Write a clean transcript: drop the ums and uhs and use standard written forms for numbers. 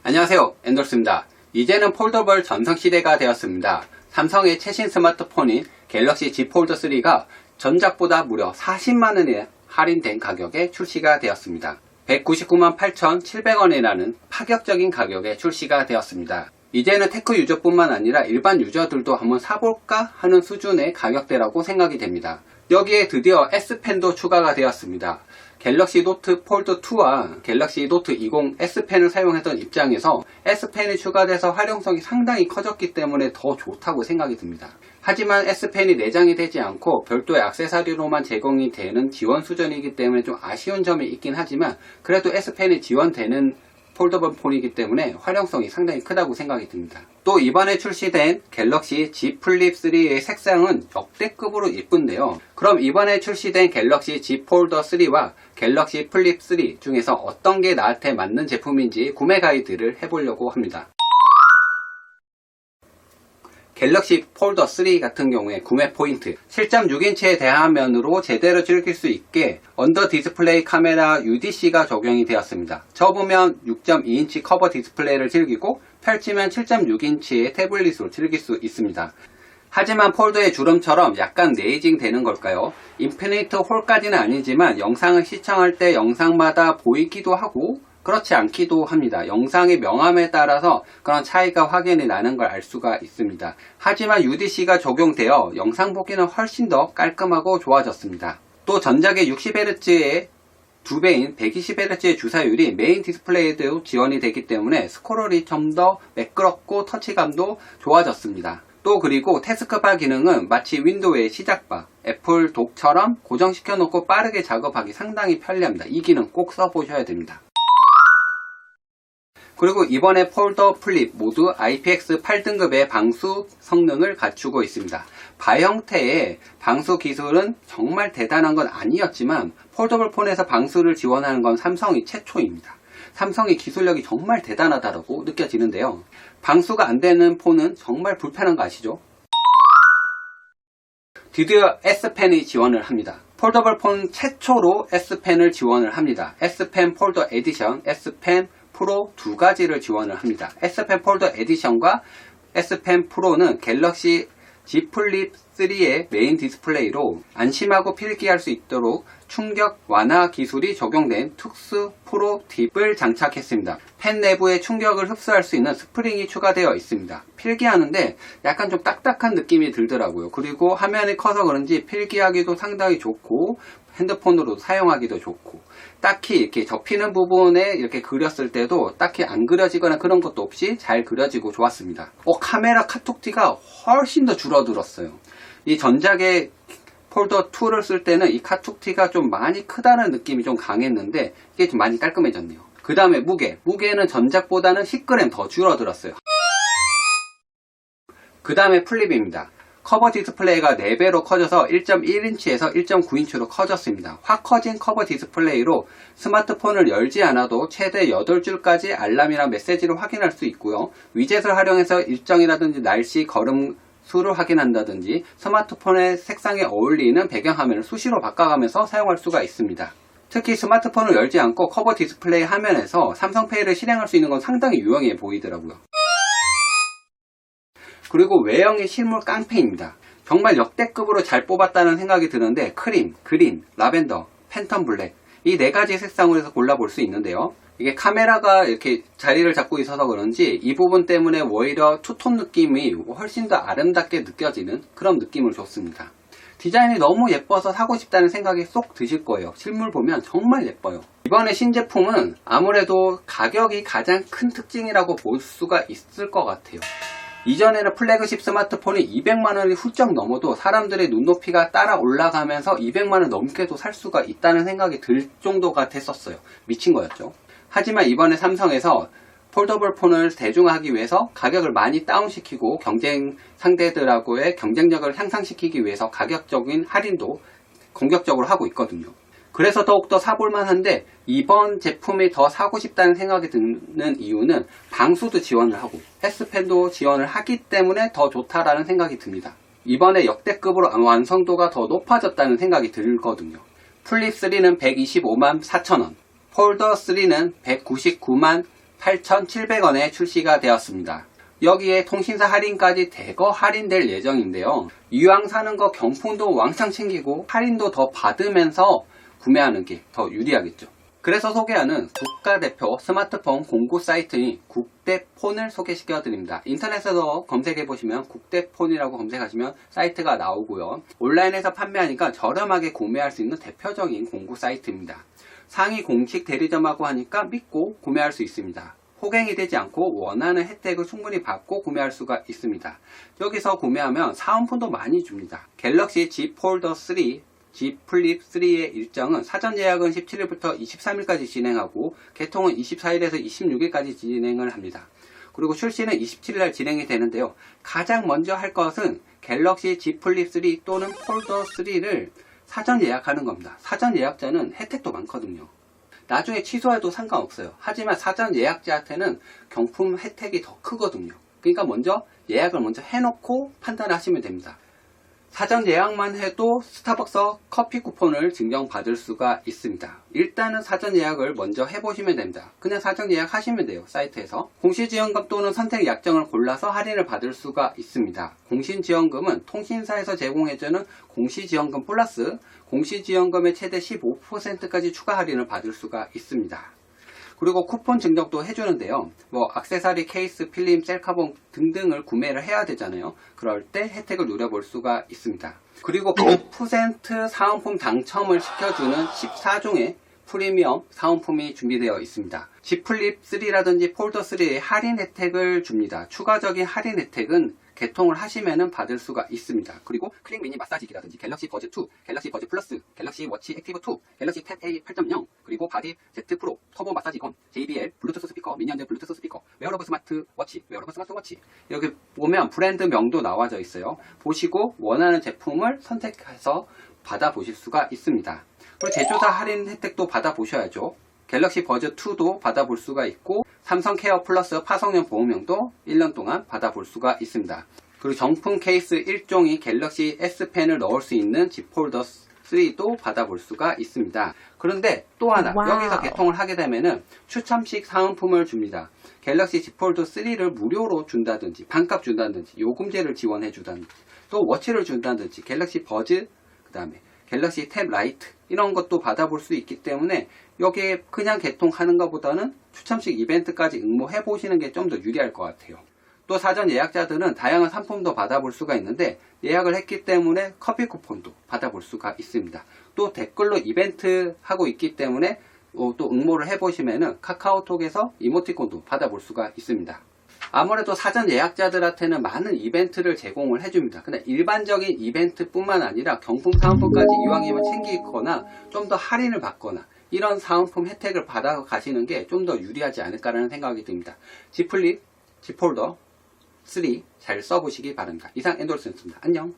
안녕하세요, 엔돌스입니다. 이제는 폴더블 전성시대가 되었습니다. 삼성의 최신 스마트폰인 갤럭시 Z 폴드 3가 전작보다 무려 40만원에 할인된 가격에 출시가 되었습니다. 199만 8,700원이라는 파격적인 가격에 출시가 되었습니다. 이제는 테크 유저뿐만 아니라 일반 유저들도 한번 사볼까 하는 수준의 가격대라고 생각이 됩니다. 여기에 드디어 S펜도 추가가 되었습니다. 갤럭시 노트 폴드 2와 갤럭시 노트 20 S펜을 사용했던 입장에서 S펜이 추가돼서 활용성이 상당히 커졌기 때문에 더 좋다고 생각이 듭니다. 하지만 S펜이 내장이 되지 않고 별도의 액세서리로만 제공이 되는 지원 수준이기 때문에 좀 아쉬운 점이 있긴 하지만 그래도 S펜이 지원되는 폴더블 폰이기 때문에 활용성이 상당히 크다고 생각이 듭니다. 또 이번에 출시된 갤럭시 Z 플립 3의 색상은 역대급으로 예쁜데요. 그럼 이번에 출시된 갤럭시 Z 폴더 3와 갤럭시 플립 3 중에서 어떤 게 나한테 맞는 제품인지 구매 가이드를 해보려고 합니다. 갤럭시 폴더 3 같은 경우에 구매 포인트 7.6인치의 대화면으로 제대로 즐길 수 있게 언더 디스플레이 카메라 UDC가 적용이 되었습니다. 접으면 6.2인치 커버 디스플레이를 즐기고 펼치면 7.6인치의 태블릿으로 즐길 수 있습니다. 하지만 폴더의 주름처럼 약간 네이징 되는 걸까요? 인피니트 홀까지는 아니지만 영상을 시청할 때 영상마다 보이기도 하고 그렇지 않기도 합니다. 영상의 명암에 따라서 그런 차이가 확연히 나는 걸 알 수가 있습니다. 하지만 UDC가 적용되어 영상 보기는 훨씬 더 깔끔하고 좋아졌습니다. 또 전작의 60Hz의 2배인 120Hz의 주사율이 메인 디스플레이에도 지원이 되기 때문에 스크롤이 좀 더 매끄럽고 터치감도 좋아졌습니다. 또 그리고 태스크바 기능은 마치 윈도우의 시작바, 애플 독처럼 고정시켜 놓고 빠르게 작업하기 상당히 편리합니다. 이 기능 꼭 써보셔야 됩니다. 그리고 이번에 폴더 플립 모두 IPX 8등급의 방수 성능을 갖추고 있습니다. 바 형태의 방수 기술은 정말 대단한 건 아니었지만 폴더블 폰에서 방수를 지원하는 건 삼성이 최초입니다. 삼성의 기술력이 정말 대단하다고 느껴지는데요. 방수가 안 되는 폰은 정말 불편한 거 아시죠? 드디어 S펜이 지원을 합니다. 폴더블 폰 최초로 S펜을 지원을 합니다. S펜 폴더 에디션, S펜 프로 두 가지를 지원을 합니다. S펜 폴더 에디션과 S펜 프로는 갤럭시 Z 플립 3의 메인 디스플레이로 안심하고 필기할 수 있도록 충격 완화 기술이 적용된 특수 프로 팁을 장착했습니다. 펜 내부에 충격을 흡수할 수 있는 스프링이 추가되어 있습니다. 필기하는데 약간 좀 딱딱한 느낌이 들더라고요. 그리고 화면이 커서 그런지 필기하기도 상당히 좋고 핸드폰으로 사용하기도 좋고 딱히 이렇게 접히는 부분에 이렇게 그렸을 때도 딱히 안 그려지거나 그런 것도 없이 잘 그려지고 좋았습니다. 카메라 카톡티가 훨씬 더 줄어들었어요. 이 전작의 폴더 2를 쓸 때는 이 카톡티가 좀 많이 크다는 느낌이 좀 강했는데 이게 좀 많이 깔끔해졌네요. 그 다음에 무게는 전작보다는 10g 더 줄어들었어요. 그 다음에 플립입니다. 커버 디스플레이가 4배로 커져서 1.1인치에서 1.9인치로 커졌습니다. 확 커진 커버 디스플레이로 스마트폰을 열지 않아도 최대 8줄까지 알람이랑 메시지를 확인할 수 있고요. 위젯을 활용해서 일정이라든지 날씨, 걸음 수를 확인한다든지 스마트폰의 색상에 어울리는 배경화면을 수시로 바꿔가면서 사용할 수가 있습니다. 특히 스마트폰을 열지 않고 커버 디스플레이 화면에서 삼성페이를 실행할 수 있는 건 상당히 유용해 보이더라고요. 그리고 외형이 실물 깡패입니다. 정말 역대급으로 잘 뽑았다는 생각이 드는데 크림, 그린, 라벤더, 팬텀 블랙 이 4가지 색상으로 해서 골라볼 수 있는데요. 이게 카메라가 이렇게 자리를 잡고 있어서 그런지 이 부분 때문에 오히려 투톤 느낌이 훨씬 더 아름답게 느껴지는 그런 느낌을 줬습니다. 디자인이 너무 예뻐서 사고 싶다는 생각이 쏙 드실 거예요. 실물 보면 정말 예뻐요. 이번에 신제품은 아무래도 가격이 가장 큰 특징이라고 볼 수가 있을 것 같아요. 이전에는 플래그십 스마트폰이 200만원이 훌쩍 넘어도 사람들의 눈높이가 따라 올라가면서 200만원 넘게도 살 수가 있다는 생각이 들 정도가 됐었어요. 미친 거였죠. 하지만 이번에 삼성에서 폴더블 폰을 대중화하기 위해서 가격을 많이 다운시키고 경쟁 상대들하고의 경쟁력을 향상시키기 위해서 가격적인 할인도 공격적으로 하고 있거든요. 그래서 더욱더 사볼만 한데 이번 제품이 더 사고 싶다는 생각이 드는 이유는 방수도 지원을 하고 S펜도 지원을 하기 때문에 더 좋다라는 생각이 듭니다. 이번에 역대급으로 완성도가 더 높아졌다는 생각이 들거든요. 플립 3는 125만 4천원, 폴더 3는 199만 8,700원에 출시가 되었습니다. 여기에 통신사 할인까지 대거 할인될 예정인데요. 이왕 사는 거 경품도 왕창 챙기고 할인도 더 받으면서 구매하는 게 더 유리하겠죠. 그래서 소개하는 국가대표 스마트폰 공구 사이트인 국대폰을 소개시켜 드립니다. 인터넷에서 검색해 보시면 국대폰이라고 검색하시면 사이트가 나오고요. 온라인에서 판매하니까 저렴하게 구매할 수 있는 대표적인 공구 사이트입니다. 상위 공식 대리점하고 하니까 믿고 구매할 수 있습니다. 호갱이 되지 않고 원하는 혜택을 충분히 받고 구매할 수가 있습니다. 여기서 구매하면 사은품도 많이 줍니다. 갤럭시 Z 폴더 3, Z 플립 3의 일정은 사전 예약은 17일부터 23일까지 진행하고 개통은 24일에서 26일까지 진행을 합니다. 그리고 출시는 27일날 진행이 되는데요. 가장 먼저 할 것은 갤럭시 Z 플립 3 또는 폴더 3를 사전 예약하는 겁니다. 사전 예약자는 혜택도 많거든요. 나중에 취소해도 상관없어요. 하지만 사전 예약자한테는 경품 혜택이 더 크거든요. 그러니까 먼저 예약을 먼저 해놓고 판단하시면 됩니다. 사전 예약만 해도 스타벅스 커피 쿠폰을 증정받을 수가 있습니다. 일단은 사전 예약을 먼저 해보시면 됩니다. 그냥 사전 예약하시면 돼요. 사이트에서. 공시지원금 또는 선택 약정을 골라서 할인을 받을 수가 있습니다. 공시지원금은 통신사에서 제공해주는 공시지원금 플러스 공시지원금의 최대 15%까지 추가 할인을 받을 수가 있습니다. 그리고 쿠폰 증정도 해주는데요. 액세서리, 케이스, 필름, 셀카봉 등등을 구매를 해야 되잖아요. 그럴 때 혜택을 누려볼 수가 있습니다. 그리고 100% 사은품 당첨을 시켜주는 14종의 프리미엄 사은품이 준비되어 있습니다. Z 플립 3라든지 폴더 3의 할인 혜택을 줍니다. 추가적인 할인 혜택은 개통을 하시면 받을 수가 있습니다. 그리고 클릭 미니 마사지기라든지 갤럭시 버즈 2, 갤럭시 버즈 플러스, 갤럭시 워치 액티브 2, 갤럭시 탭 A 8.0, 그리고 바디 Z 프로, 터보 마사지건, JBL, 블루투스 스피커, 미니언즈 블루투스 스피커, 웨어러블 스마트 워치, 웨어러블 스마트 워치. 여기 보면 브랜드 명도 나와져 있어요. 보시고 원하는 제품을 선택해서 받아보실 수가 있습니다. 그리고 제조사 할인 혜택도 받아보셔야죠. 갤럭시 버즈 2도 받아볼 수가 있고 삼성 케어 플러스 파송용 보호명도 1년 동안 받아볼 수가 있습니다. 그리고 정품 케이스 1종이 갤럭시 S펜을 넣을 수 있는 Z 폴더 3도 받아볼 수가 있습니다. 그런데 또 하나 여기서 개통을 하게 되면은 추첨식 사은품을 줍니다. 갤럭시 Z 폴더 3를 무료로 준다든지 반값 준다든지 요금제를 지원해 주다든지 또 워치를 준다든지 갤럭시 버즈 그 다음에 갤럭시 탭 라이트 이런 것도 받아볼 수 있기 때문에 여기에 그냥 개통하는 것보다는 추첨식 이벤트까지 응모해 보시는 게 좀 더 유리할 것 같아요. 또 사전 예약자들은 다양한 상품도 받아볼 수가 있는데 예약을 했기 때문에 커피 쿠폰도 받아볼 수가 있습니다. 또 댓글로 이벤트 하고 있기 때문에 또 응모를 해보시면은 카카오톡에서 이모티콘도 받아볼 수가 있습니다. 아무래도 사전 예약자들한테는 많은 이벤트를 제공을 해줍니다. 근데 일반적인 이벤트뿐만 아니라 경품 사은품까지 이왕이면 챙기거나 좀 더 할인을 받거나 이런 사은품 혜택을 받아 가시는 게 좀 더 유리하지 않을까라는 생각이 듭니다. Z 플립, Z 폴더 3 잘 써보시기 바랍니다. 이상 엔돌슨입니다. 안녕.